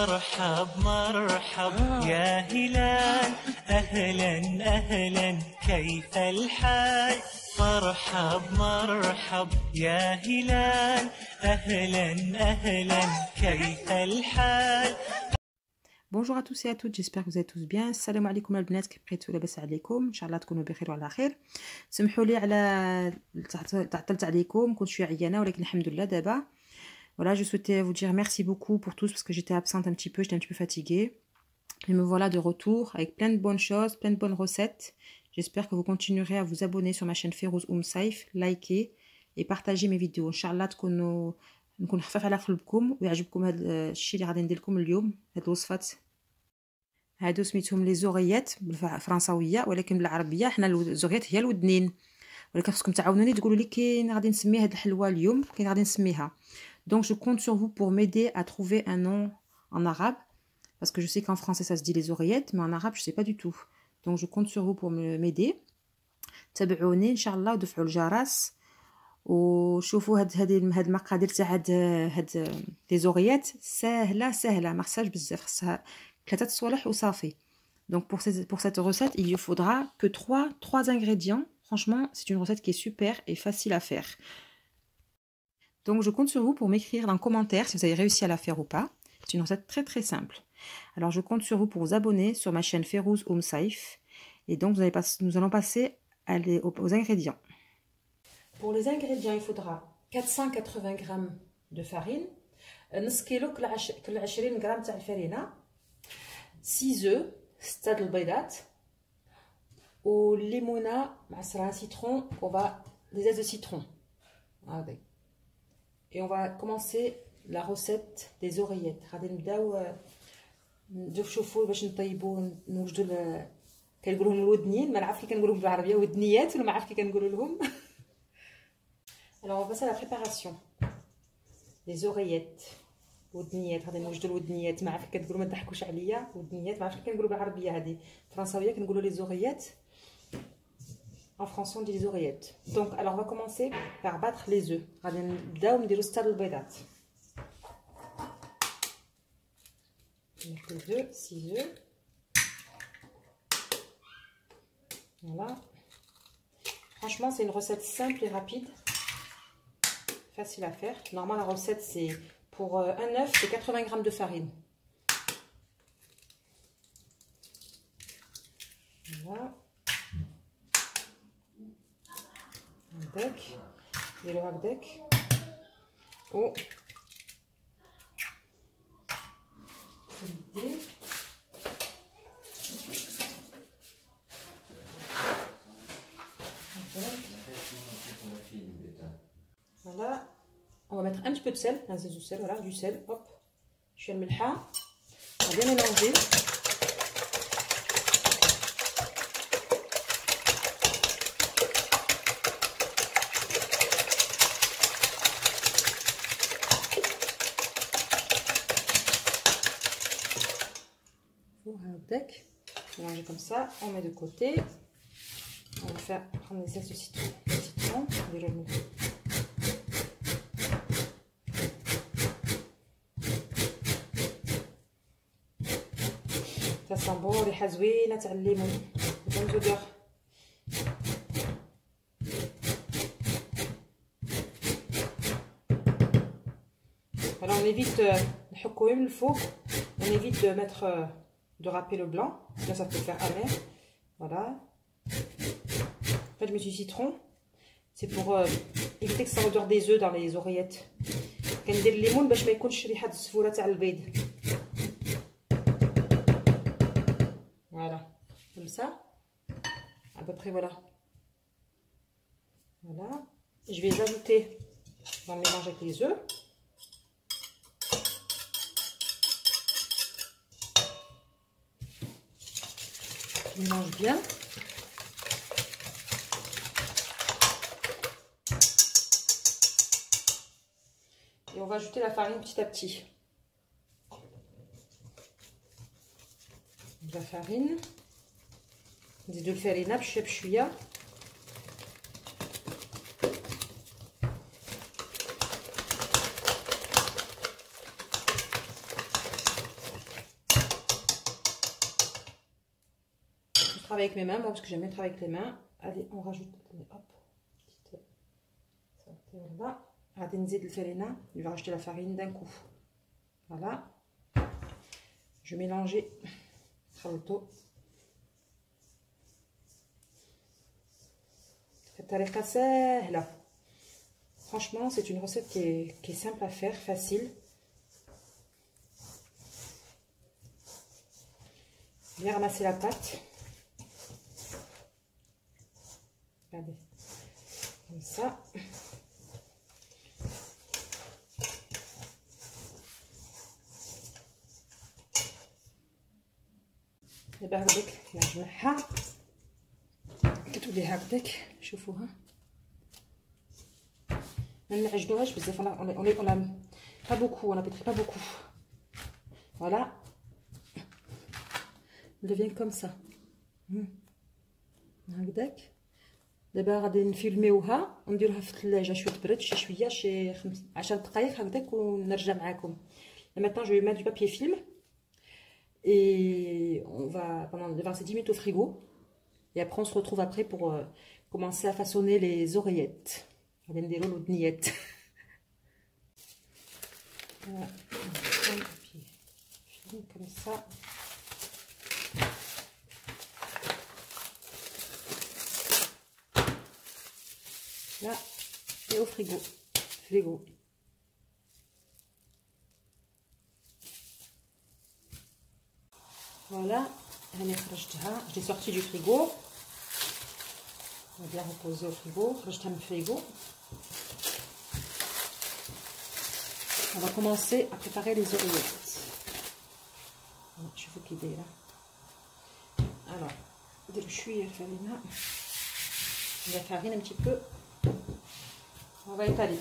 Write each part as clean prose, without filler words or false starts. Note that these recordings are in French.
مرحب مرحب يا هلال أهلا أهلا كيف الحال مرحب مرحب يا هلال أهلا أهلا كيف الحال. Bonjour à tous et à toutes, j'espère que vous allez tous bien. Salam alaikum البنات كيف بقيتوا لاباس عليكم؟ ان شاء الله تكونوا بخير وعلى خير. سمحوا لي على تعطلت عليكم، كنت شويه عيانه ولكن الحمد لله دابا. Voilà, je souhaitais vous dire merci beaucoup pour tous parce que j'étais absente un petit peu, j'étais un petit peu fatiguée. Et me voilà de retour avec plein de bonnes choses, plein de bonnes recettes. J'espère que vous continuerez à vous abonner sur ma chaîne Férouz Saïf, liker et partager mes vidéos. Inch'Allah تكونوا نكون خفاف على قلبكم ويعجبكم هذا الشيء اللي غادي ندير لكم اليوم. هاد الوصفات هادو سميتهم لي زوريات بالفرنساويه ولكن بالعربيه حنا الزوريات هي الودنين، ولكن خصكم تعاونوني تقولوا لي كاين غادي نسمي هاد الحلوه اليوم كاين غادي نسميها. Donc je compte sur vous pour m'aider à trouver un nom en arabe parce que je sais qu'en français ça se dit les oreillettes mais en arabe je sais pas du tout. Donc je compte sur vous pour m'aider. تابعوني ان شاء الله ودفعوا الجرس وشوفوا هاد المقادير تاع هاد لي زوريات سهله ما خصهاش بزاف، خصها 3 صوالح وصافي. Donc pour cette recette il ne faudra que 3 ingrédients. Franchement c'est une recette qui est super et facile à faire. Donc je compte sur vous pour m'écrire dans les commentaires si vous avez réussi à la faire ou pas. C'est une recette très très simple. Alors je compte sur vous pour vous abonner sur ma chaîne Férouz Saïf. Et donc nous allons passer aux ingrédients. Pour les ingrédients, il faudra 480 g de farine, نص كيلو كل 20 غرام تاع الفرينه، 6 œufs 6 البيضات والليمونه معصره citron, on va des zestes de citron. Et on va commencer la recette des oreillettes. غادي نبداو نشوفوا باش نطيبوا نوجدوا كنقولوا لهم الودنيين، ما نعرف كي كنقولوا بالعربيه ودنيات ولا ما عرف كي كنقولوا لهم. Alors on va passer à la préparation. Les oreillettes. ودنيات غادي نوجدوا الودنيات، ما عرف كي كتقولوا، ما تضحكوش عليا. ودنيات ما عرف كي كنقولوا بالعربيه هذه فرنساويه كنقولوا لي زوريات. En français on dit les oreillettes. Donc alors on va commencer par battre les œufs. غادي نبداو نديرو 6 البيضات. Les œufs, 6 œufs. Voilà. Franchement c'est une recette simple et rapide. Facile à faire. Normalement la recette c'est pour un œuf c'est 80 g de farine. Voilà. هكداك نديرو هكداك و voilà. On va mettre un petit peu de sel, un zeste de sel, voilà, du sel, hop, je suis الملحه. On va bien mélanger. Mélanger comme ça, on met de côté. On va faire prendre les zestes de citron. Ça sent bon, ريحه زوينه تاع الليمون، bonnes odeurs. Alors on évite نحكوه من الفوق، on évite de mettre de râper le blanc, sinon ça peut faire amer. Voilà. En fait, je mets du citron. C'est pour éviter que ça odeur des œufs dans les oreillettes. كندير الليمون باش ما يكونش ريحه الزفوره تاع البيض. Voilà. Comme ça. À peu près voilà. Voilà. Je vais les ajouter dans le mélange avec les œufs. Je mélange bien. Et on va ajouter la farine petit à petit. La farine. نزيدو الفرينه بشويه بشويه. travaille avec mes mains, moi, parce que j'aime bien travailler avec les mains. Allez, on rajoute, hop, petite, voilà. Regardez, nzid الفرينة. Je vais rajouter la farine d'un coup. Voilà. Je vais mélanger. بطريقة سهلة. Franchement, c'est une recette qui est simple à faire, facile. Bien ramasser la pâte. Regardez, comme ça. دابا هكداك نجمعها كتولي هكداك شوفوها ما نعجنوهاش بزاف on pas beaucoup, on n'apétrit pas beaucoup. Voilà, elle devient comme ça. هكداك دابا غادي نفيلميوها ونديروها في الثلاجه شويه تبرد شويه شي 10 دقائق هكداك ونرجع معاكم. Maintenant je vais mettre du papier film et on va verser 10 minutes au frigo et après on se retrouve après pour commencer à façonner les oreillettes. غادي نديرو الودنيات. Voilà, comme ça. Là, et au frigo. Voilà, je l'ai sorti du frigo. On va bien reposer au frigo. Je le frigo. On va commencer à préparer les oreillettes. Je vous guide là. Alors, de chouïr farine. La farine un petit peu. On va étaler.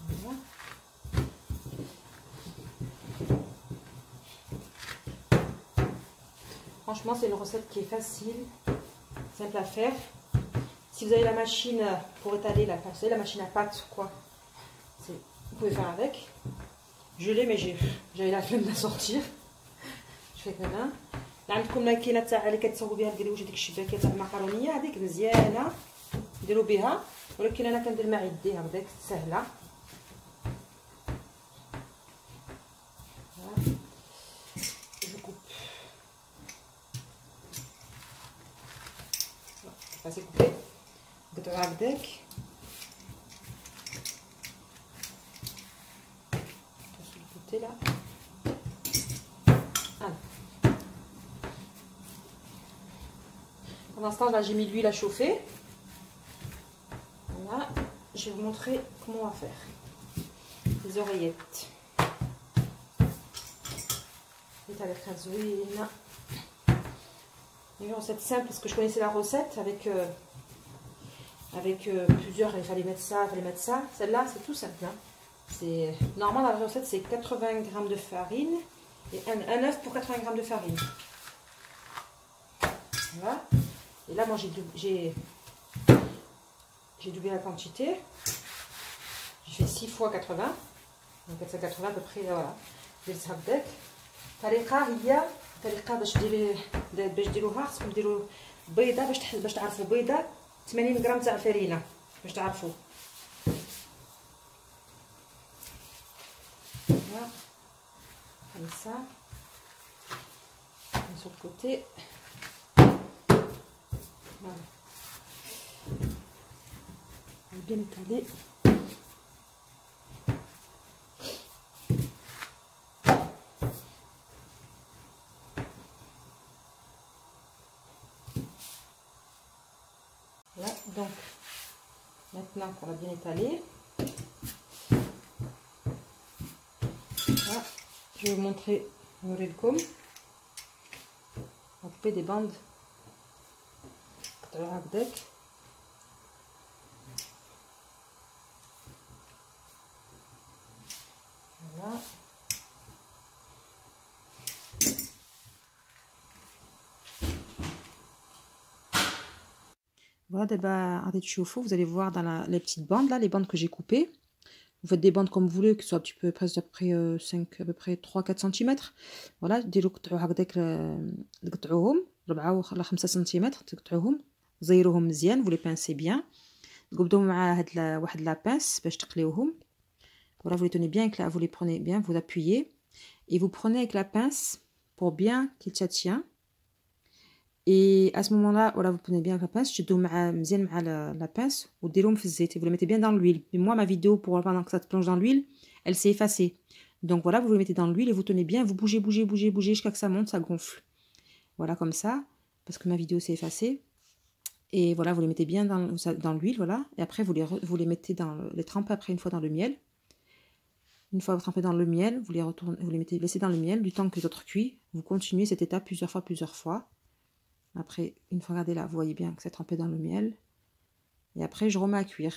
Voilà. Franchement, c'est une recette qui est facile, simple à faire. Si vous avez la machine pour étaler, la machine à pâte quoi, vous pouvez faire avec. Je l'ai, mais j'avais la flemme de la sortir. Je fais comme ça. عندكم الماكينه تاع اللي كتصاوبوا بها الكلوش ديك الشباكه تاع المقرونيه هذيك مزيانه ديروا بها، ولكن انا كندير مع يدي هكذاك سهله. Je coupe. C'est coupé. قطعه هكذاك. sur le côté là. Pour l'instant, là, j'ai mis l'huile à chauffer. Voilà, je vais vous montrer comment on va faire les oreillettes. Une recette simple parce que je connaissais la recette avec plusieurs. Il fallait mettre ça, il fallait mettre ça. Celle-là, c'est tout simple. Hein. Normalement, la recette, c'est 80 g de farine et un œuf pour 80 g de farine. Voilà. Et là, moi, j'ai doublé la quantité. J'ai fait 6 fois 80. Donc, 480 à peu près, voilà. Je vais le sabdek. طريقة هي طريقة باش ديروها خصكم ديروا بيضة باش تعرفوا بيضة 80 غرام تاع الفرينة باش تعرفوا. Voilà. Comme ça. Sur le côté. Voilà. On va bien étaler. Voilà, donc maintenant qu'on a bien étalé, voilà, je vais vous montrer le com. On va couper des bandes. Voilà. Voilà, d'abord, vous allez voir dans les petites bandes là, les bandes que j'ai coupées. vous faites des bandes comme vous voulez, que ce soit un petit peu presque à peu près 5 à peu près 3 4 cm. voilà ديروا قطعوا هكذاك تقطعوهم 4 ولا 5 سم تقطعوهم زيروهم مزيان. vous les pincez bien. تقبضوا مع هاد واحد لا pince باش تقليوهم. voilà vous les tenez bien avec la, vous les prenez bien, vous appuyez et vous prenez avec la pince pour bien qu'il tient. Et à ce moment-là, voilà, vous prenez bien la pince, je dois مزيان مع la pince ou ديروهم في الزيت. Vous les mettez bien dans l'huile. Mais moi, ma vidéo, pour pendant que ça te plonge dans l'huile, elle s'est effacée. Donc voilà, vous les mettez dans l'huile et vous tenez bien, vous bougez jusqu'à que ça monte, ça gonfle. Voilà, comme ça, parce que ma vidéo s'est effacée. Et voilà, vous les mettez bien dans l'huile, voilà. Et après, vous les mettez les trempez après une fois dans le miel. Une fois trempés dans le miel, vous les mettez, laissez dans le miel du temps que les autres cuisent. Vous continuez cette étape plusieurs fois. Après, une fois, regardez là, vous voyez bien que c'est trempé dans le miel. Et après, je remets à cuire.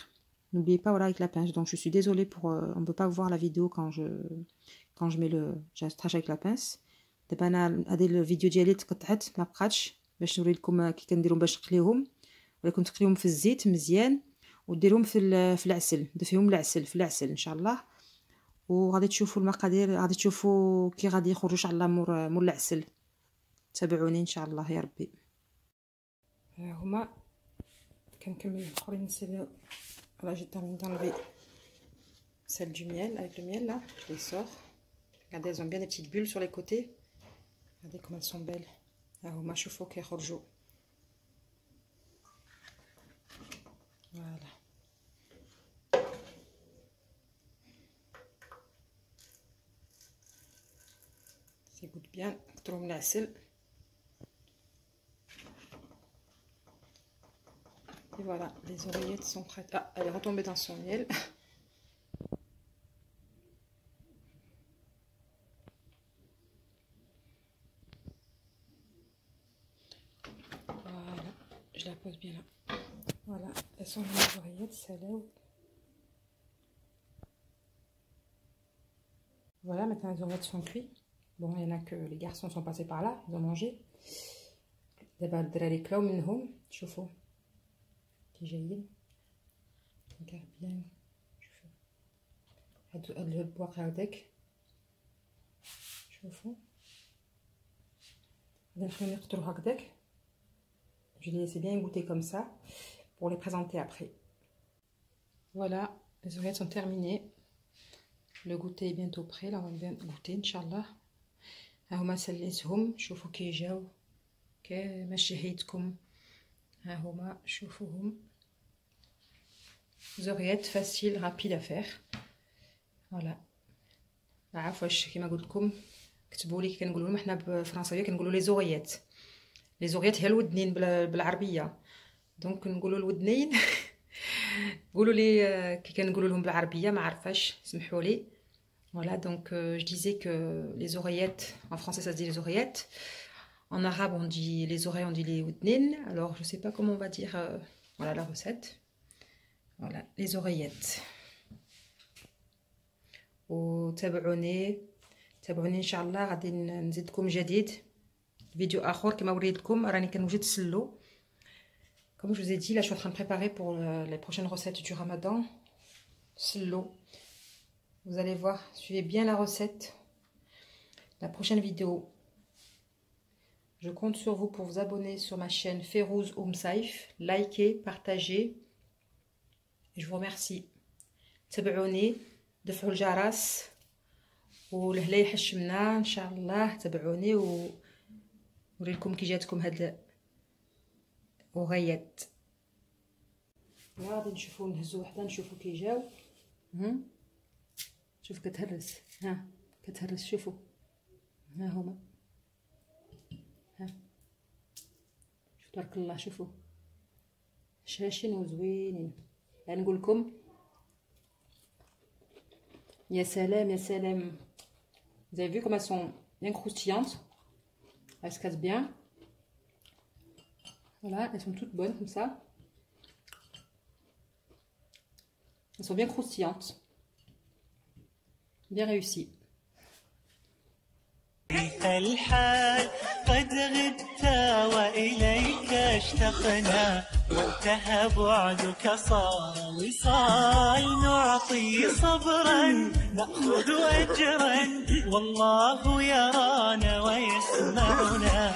N'oubliez pas, voilà, avec la pince. Donc, je suis désolée pour... on ne peut pas voir la vidéo quand je mets j'astrache avec la pince. دابا انا هذه الفيديو ديالي تقطعت ما بقاتش باش نوري لكم كي كنديرهم باش نقليهم. ولكن تقليهم في الزيت مزيان وديرهم في العسل. دفيهم العسل في العسل ان شاء الله. وغادي تشوفوا المقادير، غادي تشوفوا كي غادي يخرجوا ان شاء الله مور العسل. تابعوني ان شاء الله يا ربي. هما كنكمل الاخرين نسيو. Là, j'ai terminé d'enlever celle du miel. Avec le miel, là, je les sors. Regardez, elles ont bien des petites bulles sur les côtés. Regardez comme elles sont belles. هما شوفوا كيخرجوا. Voilà. Ça goûte bien. كترهم العسل. Et voilà, les oreillettes sont prêtes. Ah, elle est retombée dans son miel. Voilà, je la pose bien là. Voilà, elles sont les oreillettes, ça lève. Voilà, maintenant les oreillettes sont cuites. Bon, il y en a que les garçons sont passés par là, ils ont mangé. دابا الدراري كلاو منهم. شوفوا كي جايين. regarde bien. شوفوا هاد البواق هذاك. شوفوا غادي نخليهم يقطروا هكذاك. Je les laisse bien goûter comme ça pour les présenter après. Voilà, les oreillettes sont terminées. Le goûter est bientôt prêt. Là, on va bien goûter, Inch'Allah. ها هما سليتهم. شوفوا كي جاو كما شهيتكم. ها هما شوفوهم. Oreillettes facile, rapide à faire. Voilà. عارفه واش كيما قلت لكم كتبوا لي كي كنقولوا لهم حنا بالفرنسيه كنقولوا لي زوريات. لي زوريات هي الودنين بالعربيه. دونك كنقولوا الودنين. قولوا لي كي كنقولوا لهم بالعربيه ما عارفاش سمحوا لي. Voilà, donc je disais que les oreillettes, en français ça se dit les oreillettes, en arabe on dit les oreilles, on dit les ودنين. Alors je sais pas comment on va dire, voilà la recette. Voilà, les oreillettes. وتابعوني ان شاء الله غادي نزيدكم جديد فيديو اخر كما وريتكم. راني كنوجد السلو. Comme je vous ai dit, là je suis en train de préparer pour les prochaines recettes du Ramadan. Sello. Vous allez voir, suivez bien la recette. La prochaine vidéo. Je compte sur vous pour vous abonner sur ma chaîne Férouz Saïf. Likez, partagez. Et je vous remercie. تابعوني. دفعوا الجرس. والهلا يحشمنا ان شاء الله. تابعوني ونوريلكم كي جاتكم هاد الاغيات. غادي نشوفوا نهزوا وحده نشوفوا كي جاو. شوف كتهرس. ها كتهرس. شوفوا ها هما. ها شوف تبارك الله. شوفوا شاشين وزوينين. لا نقول لكم يا سلام يا سلام. Vous avez vu comme elles sont bien croustillantes. Elles se cassent bien. Voilà, elles sont toutes bonnes comme ça. Elles sont bien croustillantes. Bien réussies. الحال قد غبت وإليك اشتقنا وانتهى بعدك صار وصال. نعطي صبرا نأخذ أجرا والله يرانا ويسمعنا.